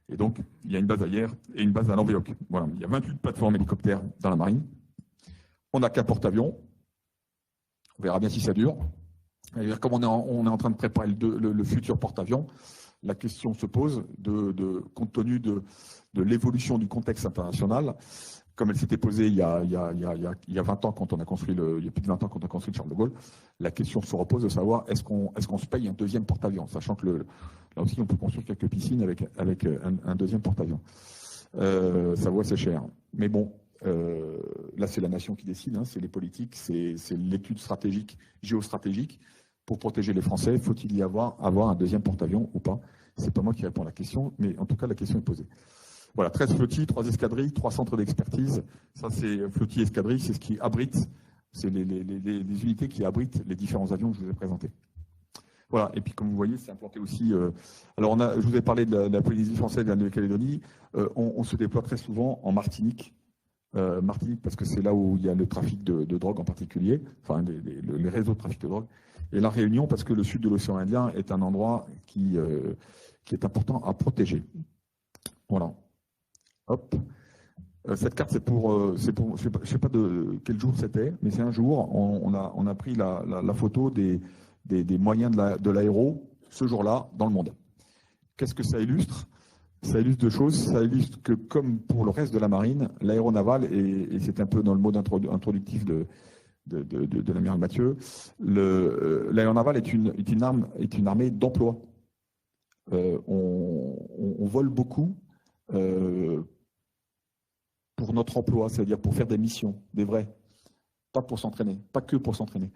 Et donc, il y a une base à Hyères et une base à Lanvéoc. Voilà, il y a 28 plateformes hélicoptères dans la marine. On n'a qu'un porte-avions. On verra bien si ça dure. Et comme on est en train de préparer le futur porte-avions, la question se pose compte tenu de l'évolution du contexte international. comme elle s'était posée il y a 20 ans quand on a construit il y a plus de 20 ans quand on a construit le Charles de Gaulle, la question se repose de savoir est-ce qu'on se paye un deuxième porte-avions, sachant que là aussi on peut construire quelques piscines avec un deuxième porte-avions. Ça vaut assez cher. Mais bon, là c'est la nation qui décide, hein, c'est les politiques, c'est l'étude stratégique, géostratégique. Pour protéger les Français, faut-il y avoir un deuxième porte-avions ou pas? C'est pas moi qui réponds à la question, mais en tout cas la question est posée. Voilà, 13 flottilles, 3 escadrilles, 3 centres d'expertise. Ça, c'est flottille escadrille, c'est ce qui abrite, c'est les unités qui abritent les différents avions que je vous ai présentés. Voilà, et puis comme vous voyez, c'est implanté aussi. Alors, je vous ai parlé de la Polynésie française et de la Nouvelle-Calédonie. On se déploie très souvent en Martinique. Martinique, parce que c'est là où il y a le trafic de drogue en particulier, enfin les réseaux de trafic de drogue. Et la Réunion, parce que le sud de l'océan Indien est un endroit qui est important à protéger. Voilà. Hop. Cette carte, c'est pour je sais pas de quel jour c'était, mais c'est un jour, on a pris la photo des moyens de l'aéro ce jour-là dans le monde. Qu'est-ce que ça illustre? Ça illustre deux choses. Ça illustre que, comme pour le reste de la marine, l'aéronaval, et c'est un peu dans le mode introductif de l'amiral Mathieu, l'aéronaval est une armée d'emploi. On vole beaucoup pour notre emploi, c'est-à-dire pour faire des missions, des vrais, pas pour s'entraîner, pas que pour s'entraîner.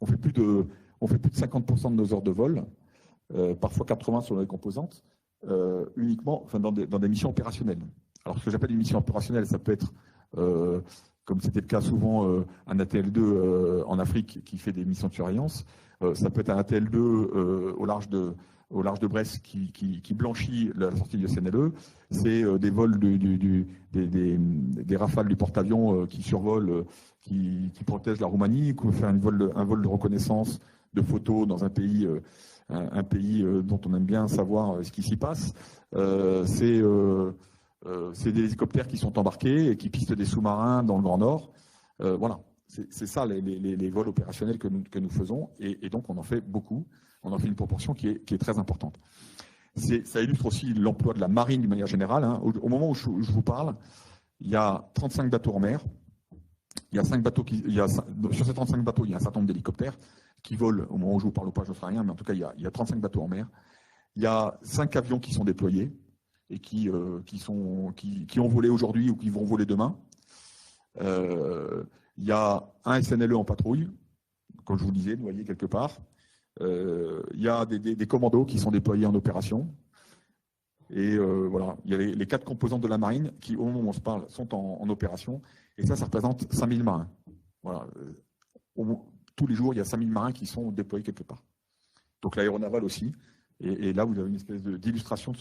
On fait plus de 50% de nos heures de vol, parfois 80% sur les composantes, uniquement dans des missions opérationnelles. Alors, ce que j'appelle une mission opérationnelle, ça peut être, comme c'était le cas souvent, un ATL-2 en Afrique qui fait des missions de surveillance. Ça peut être un ATL-2 au large de Brest qui blanchit la sortie du CNLE. C'est des vols des rafales du porte-avions qui survolent, qui protègent la Roumanie, qui faire un vol de reconnaissance de photos dans un pays dont on aime bien savoir ce qui s'y passe. C'est des hélicoptères qui sont embarqués et qui pistent des sous-marins dans le Grand Nord. Voilà, c'est ça les vols opérationnels que nous faisons, et donc on en fait beaucoup. On en fait une proportion qui est très importante. Ça illustre aussi l'emploi de la marine d'une manière générale. Hein. Au moment où je vous parle, il y a 35 bateaux en mer. Il y a 5 bateaux sur ces 35 bateaux, il y a un certain nombre d'hélicoptères qui volent. Au moment où je vous parle ou pas, je ne sais rien, mais en tout cas, il y a 35 bateaux en mer. Il y a 5 avions qui sont déployés et qui ont volé aujourd'hui ou qui vont voler demain. Il y a un SNLE en patrouille, comme je vous le disais, noyé quelque part. Il y a des commandos qui sont déployés en opération. Et voilà, il y a les 4 composantes de la marine qui, au moment où on se parle, sont en opération. Et ça représente 5000 marins. Voilà. Tous les jours, il y a 5000 marins qui sont déployés quelque part. Donc l'aéronaval aussi. Et là, vous avez une espèce d'illustration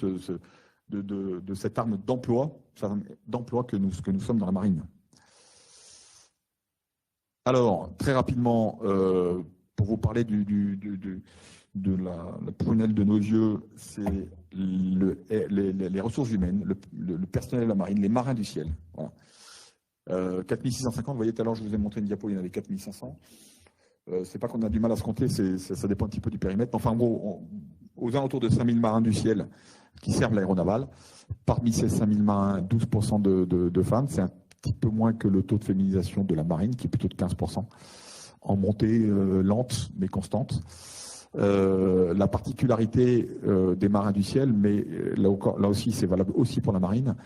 de cette arme d'emploi que nous sommes dans la marine. Alors, très rapidement, pour vous parler de la prunelle de nos yeux, c'est les ressources humaines, le personnel de la marine, les marins du ciel. Voilà. 4650, vous voyez, tout à l'heure, je vous ai montré une diapo, il y en avait 4500. C'est pas qu'on a du mal à se compter, ça dépend un petit peu du périmètre. Enfin, en gros, aux alentours de 5000 marins du ciel qui servent l'aéronaval. Parmi ces 5000 marins, 12% de femmes. C'est un petit peu moins que le taux de féminisation de la marine, qui est plutôt de 15%. En montée lente, mais constante. La particularité des marins du ciel, mais là aussi, c'est valable aussi pour la marine,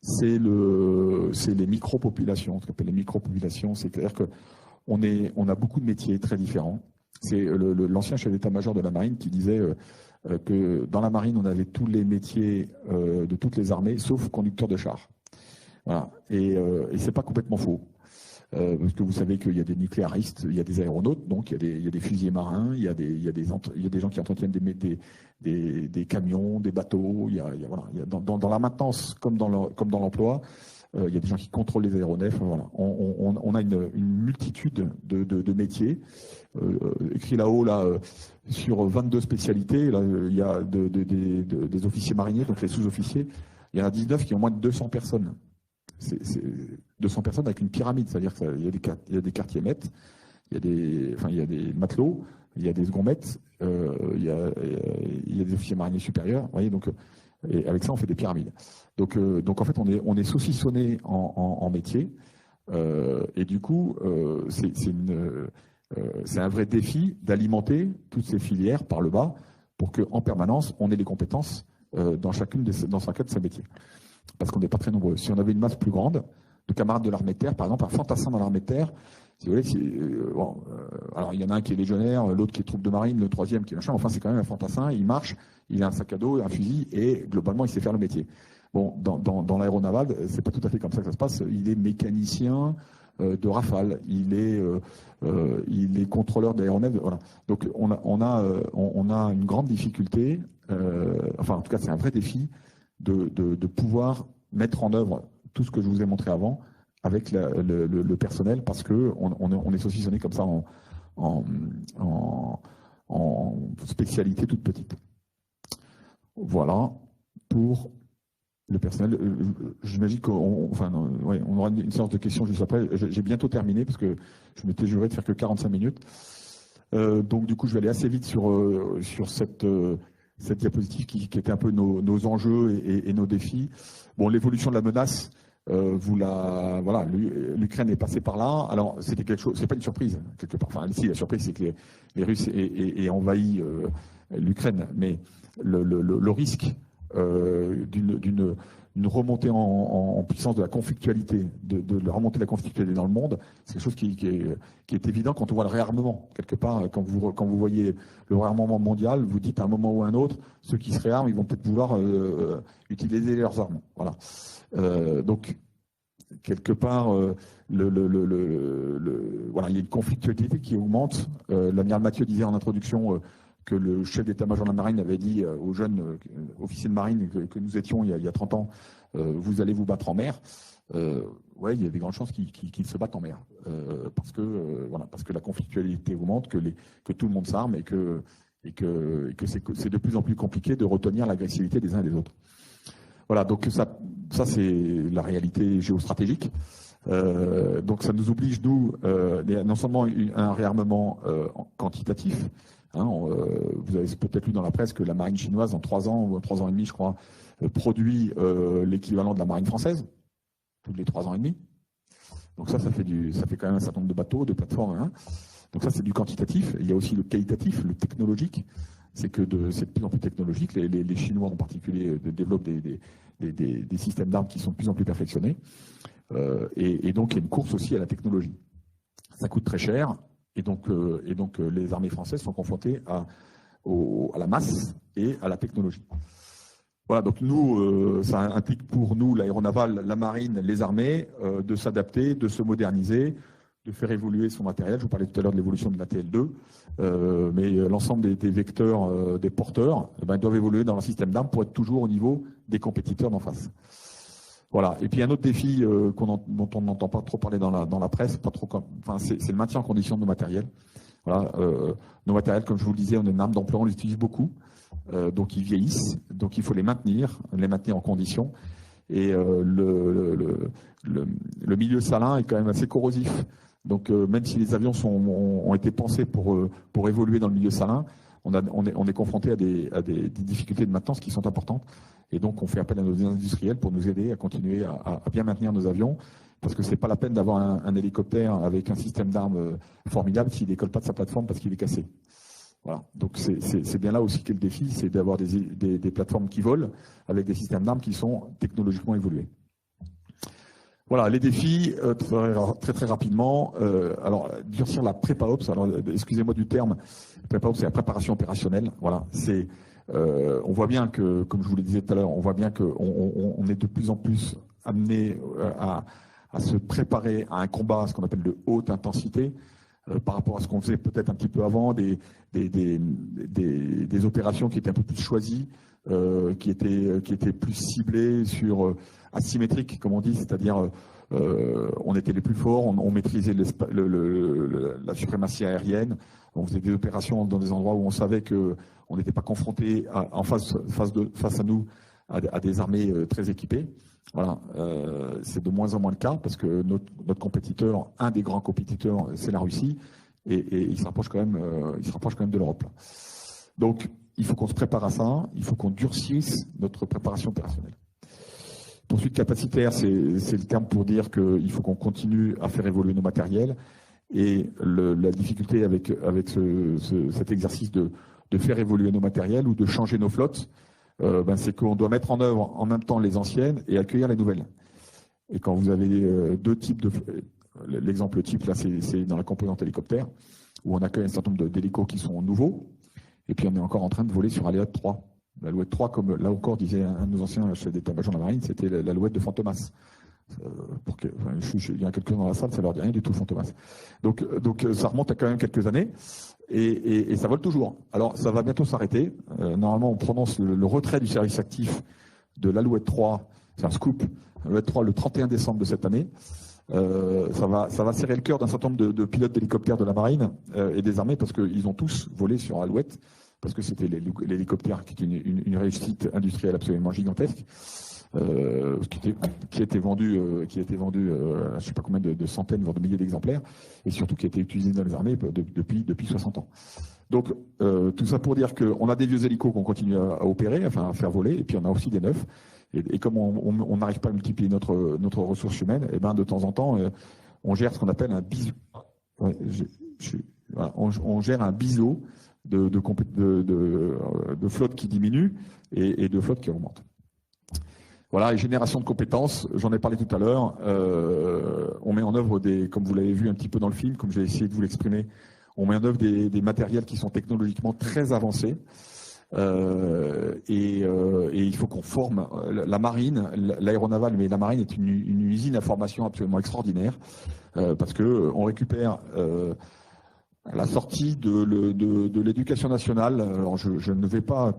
c'est les micro-populations. Ce qu'on appelle les micro-populations, c'est-à-dire qu'on a beaucoup de métiers très différents. C'est l'ancien chef d'état-major de la marine qui disait que dans la marine, on avait tous les métiers de toutes les armées, sauf conducteur de char. Voilà. Et c'est pas complètement faux. Parce que vous savez qu'il y a des nucléaristes, il y a des aéronautes, donc il y a des fusiliers marins, il y a des gens qui entretiennent des camions, des bateaux. Voilà, dans la maintenance comme dans l'emploi, il y a des gens qui contrôlent les aéronefs. Voilà. On a une multitude de métiers. Écrit là-haut, sur 22 spécialités, là, il y a des officiers mariniers, donc les sous-officiers. Il y en a 19 qui ont moins de 200 personnes. C'est 200 personnes avec une pyramide, c'est-à-dire qu'il y a des quartiers maîtres, il y a des matelots, il y a des second maîtres, il y a des officiers mariniers supérieurs. Vous voyez, donc Et avec ça, on fait des pyramides. Donc en fait, on est saucissonné en métier. Et du coup, c'est un vrai défi d'alimenter toutes ces filières par le bas pour qu'en permanence, on ait les compétences dans chacun de ces métiers. Parce qu'on n'est pas très nombreux. Si on avait une masse plus grande, de camarades de l'armée de terre, par exemple, un fantassin dans l'armée de terre, si vous voulez, alors il y en a un qui est légionnaire, l'autre qui est troupe de marine, le troisième qui est machin, enfin c'est quand même un fantassin, il marche, il a un sac à dos, un fusil, et globalement il sait faire le métier. Bon, dans l'aéronaval, c'est pas tout à fait comme ça que ça se passe. Il est mécanicien de Rafale, il est contrôleur d'aéronefs, voilà. Donc on a une grande difficulté, enfin en tout cas c'est un vrai défi de pouvoir mettre en œuvre tout ce que je vous ai montré avant avec le personnel, parce que on est saucissonné comme ça en spécialité toute petite. Voilà pour le personnel. J'imagine qu'on aura une séance de questions juste après. J'ai bientôt terminé parce que je m'étais juré de faire que 45 minutes. Donc du coup, je vais aller assez vite sur cette diapositive qui était un peu nos enjeux et nos défis. Bon, l'évolution de la menace, l'Ukraine est passée par là. Alors, c'était quelque chose, c'est pas une surprise, quelque part. Enfin, si, la surprise, c'est que les Russes aient envahi l'Ukraine. Mais le risque d'une remontée en puissance de la conflictualité, de la remontée de la conflictualité dans le monde, c'est quelque chose qui est évident quand on voit le réarmement. Quelque part, quand vous voyez le réarmement mondial, vous dites à un moment ou à un autre, ceux qui se réarment, ils vont peut-être vouloir utiliser leurs armes. Voilà. Donc, quelque part, il y a une conflictualité qui augmente. L'amiral Mathieu disait en introduction que le chef d'état-major de la marine avait dit aux jeunes officiers de marine que nous étions il y a 30 ans, vous allez vous battre en mer. Ouais, il y a des grandes chances qu'ils se battent en mer, parce que la conflictualité augmente, que tout le monde s'arme et que c'est de plus en plus compliqué de retenir l'agressivité des uns et des autres. Voilà, donc ça c'est la réalité géostratégique. Donc ça nous oblige, nous, non seulement un réarmement quantitatif. Vous avez peut-être lu dans la presse que la marine chinoise, en 3 ans ou 3 ans et demi, je crois, produit l'équivalent de la marine française, tous les 3 ans et demi. Donc ça fait quand même un certain nombre de bateaux, de plateformes. Hein. Donc ça, c'est du quantitatif. Il y a aussi le qualitatif, le technologique. C'est que c'est de plus en plus technologique. Les Chinois en particulier développent des systèmes d'armes qui sont de plus en plus perfectionnés. Et donc, il y a une course aussi à la technologie. Ça coûte très cher. Et donc les armées françaises sont confrontées à la masse et à la technologie. Voilà, donc nous, ça implique pour nous, l'aéronaval, la marine, les armées, de s'adapter, de se moderniser, de faire évoluer son matériel. Je vous parlais tout à l'heure de l'évolution de l'ATL2, mais l'ensemble des vecteurs, des porteurs, doivent évoluer dans un système d'armes pour être toujours au niveau des compétiteurs d'en face. Voilà. Et puis un autre défi dont on n'entend pas trop parler dans la presse, c'est le maintien en condition de nos matériels. Voilà, nos matériels, comme je vous le disais, on est une arme d'emploi, on les utilise beaucoup, donc ils vieillissent, donc il faut les maintenir en condition. Et le milieu salin est quand même assez corrosif. Donc même si les avions ont été pensés pour évoluer dans le milieu salin, on est confronté à des difficultés de maintenance qui sont importantes. Et donc, on fait appel à nos industriels pour nous aider à continuer à bien maintenir nos avions, parce que c'est pas la peine d'avoir un hélicoptère avec un système d'armes formidable s'il décolle pas de sa plateforme parce qu'il est cassé. Voilà. Donc, c'est bien là aussi qu'est le défi, c'est d'avoir des plateformes qui volent avec des systèmes d'armes qui sont technologiquement évolués. Voilà, les défis, très très rapidement. Alors, durcir la prépa-ops. Alors, excusez-moi du terme, prépa-ops, c'est la préparation opérationnelle. Voilà, on voit bien que, comme je vous le disais tout à l'heure, on voit bien qu'on est de plus en plus amené à se préparer à un combat, ce qu'on appelle de haute intensité, par rapport à ce qu'on faisait peut-être un petit peu avant, des opérations qui étaient un peu plus choisies, qui étaient plus ciblées sur asymétriques, comme on dit, c'est-à-dire on était les plus forts, on maîtrisait la suprématie aérienne, on faisait des opérations dans des endroits où on savait que on n'était pas confronté face à nous à des armées très équipées. Voilà, c'est de moins en moins le cas parce que notre compétiteur, un des grands compétiteurs, c'est la Russie, et il se rapproche quand même de l'Europe. Donc il faut qu'on se prépare à ça, il faut qu'on durcisse notre préparation opérationnelle. Poursuite capacitaire, c'est le terme pour dire qu'il faut qu'on continue à faire évoluer nos matériels. Et la difficulté avec cet exercice de faire évoluer nos matériels ou de changer nos flottes, c'est qu'on doit mettre en œuvre en même temps les anciennes et accueillir les nouvelles. Et quand vous avez deux types de... L'exemple type, là, c'est dans la composante hélicoptère, où on accueille un certain nombre d'hélicos qui sont nouveaux, et puis on est encore en train de voler sur Alouette 3. L'Alouette 3, comme là encore disait un de nos anciens chefs d'état-major de la marine, c'était l'Alouette de Fantomas. Il y a quelqu'un dans la salle, ça leur dit rien du tout, Fantomas. Donc ça remonte à quand même quelques années, et ça vole toujours. Alors ça va bientôt s'arrêter. Normalement, on prononce le retrait du service actif de l'Alouette 3, c'est un scoop, l'Alouette 3 le 31 décembre de cette année. Ça va serrer le cœur d'un certain nombre de pilotes d'hélicoptères de la marine et des armées, parce qu'ils ont tous volé sur Alouette, parce que c'était l'hélicoptère qui est une réussite industrielle absolument gigantesque, qui a été vendu à je ne sais pas combien de centaines, voire de milliers d'exemplaires, et surtout qui a été utilisé dans les armées depuis 60 ans. Donc tout ça pour dire qu'on a des vieux hélicos qu'on continue à opérer, enfin à faire voler, et puis on a aussi des neufs. Et comme on n'arrive pas à multiplier notre ressource humaine, et ben de temps en temps, on gère ce qu'on appelle un biseau. Ouais, voilà, on gère un biseau de flotte qui diminue et de flotte qui augmente. Voilà, et génération de compétences, j'en ai parlé tout à l'heure. On met en œuvre comme vous l'avez vu un petit peu dans le film, comme j'ai essayé de vous l'exprimer, on met en œuvre des matériels qui sont technologiquement très avancés. Et il faut qu'on forme la marine, l'aéronavale, mais la marine est une usine à formation absolument extraordinaire, parce que on récupère à la sortie de l'éducation nationale. Alors je ne vais pas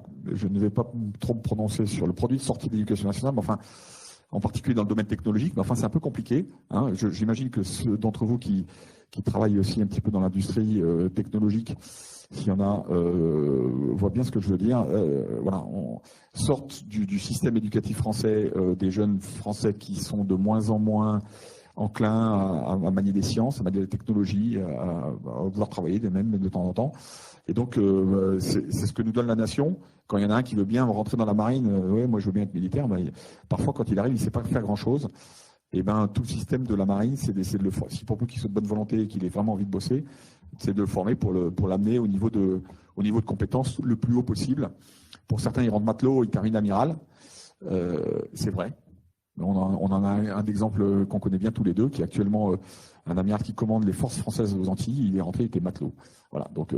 trop me prononcer sur le produit de sortie de l'éducation nationale, mais enfin, en particulier dans le domaine technologique, mais enfin c'est un peu compliqué. Hein. J'imagine que ceux d'entre vous qui travaillent aussi un petit peu dans l'industrie technologique, s'il y en a, voient bien ce que je veux dire. Voilà, on sort du système éducatif français, des jeunes Français qui sont de moins en moins enclins à manier des sciences, à manier des technologies, à vouloir travailler même de temps en temps. Et donc, c'est ce que nous donne la nation. Quand il y en a un qui veut bien rentrer dans la marine, ouais, moi je veux bien être militaire, mais parfois quand il arrive, il ne sait pas faire grand-chose. Et ben tout le système de la marine, c'est d'essayer de le former. Si pour vous qu'il soit de bonne volonté et qu'il ait vraiment envie de bosser, c'est de le former pour l'amener au niveau de compétences le plus haut possible. Pour certains, ils rentrent matelot, ils terminent amiral. C'est vrai. On en a un exemple qu'on connaît bien tous les deux, qui est actuellement un amiral qui commande les forces françaises aux Antilles. Il est rentré, il était matelot. Voilà. Donc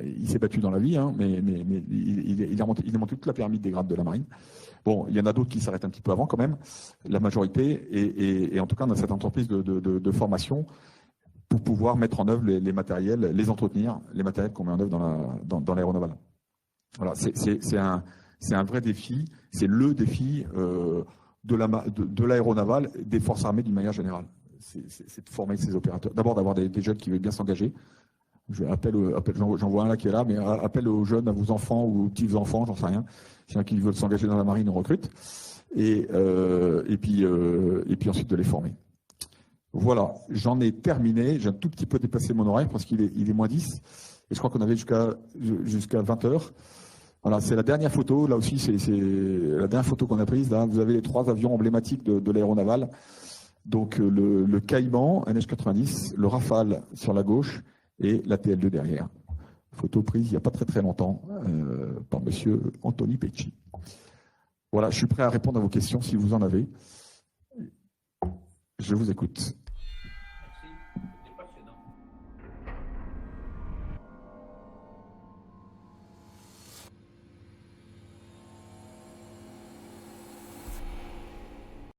il s'est battu dans la vie, hein, mais il a monté toute la pyramide des grades de la marine. Bon, il y en a d'autres qui s'arrêtent un petit peu avant quand même, la majorité, et en tout cas on a cette entreprise de formation pour pouvoir mettre en œuvre les matériels, les entretenir, les matériels qu'on met en œuvre dans l'aéronavale. Voilà, c'est un vrai défi, c'est le défi de l'aéronavale, des forces armées d'une manière générale. C'est de former ces opérateurs. D'abord d'avoir des jeunes qui veulent bien s'engager. J'en vois un là qui est là, mais appel aux jeunes, à vos enfants ou aux petits-enfants, j'en sais rien. S'il y en a qui veulent s'engager dans la marine, on recrute. Et puis ensuite de les former. Voilà, j'en ai terminé. J'ai un tout petit peu dépassé mon horaire parce qu'il est moins 10. Et je crois qu'on avait jusqu'à 20 heures. Voilà, c'est la dernière photo. Là aussi, c'est la dernière photo qu'on a prise. Là, vous avez les 3 avions emblématiques de l'aéronavale. Donc le Caïman, NH90, le Rafale sur la gauche et la TL2 derrière. Photo prise il n'y a pas très très longtemps par monsieur Anthony Pecci. Voilà, je suis prêt à répondre à vos questions si vous en avez. Je vous écoute.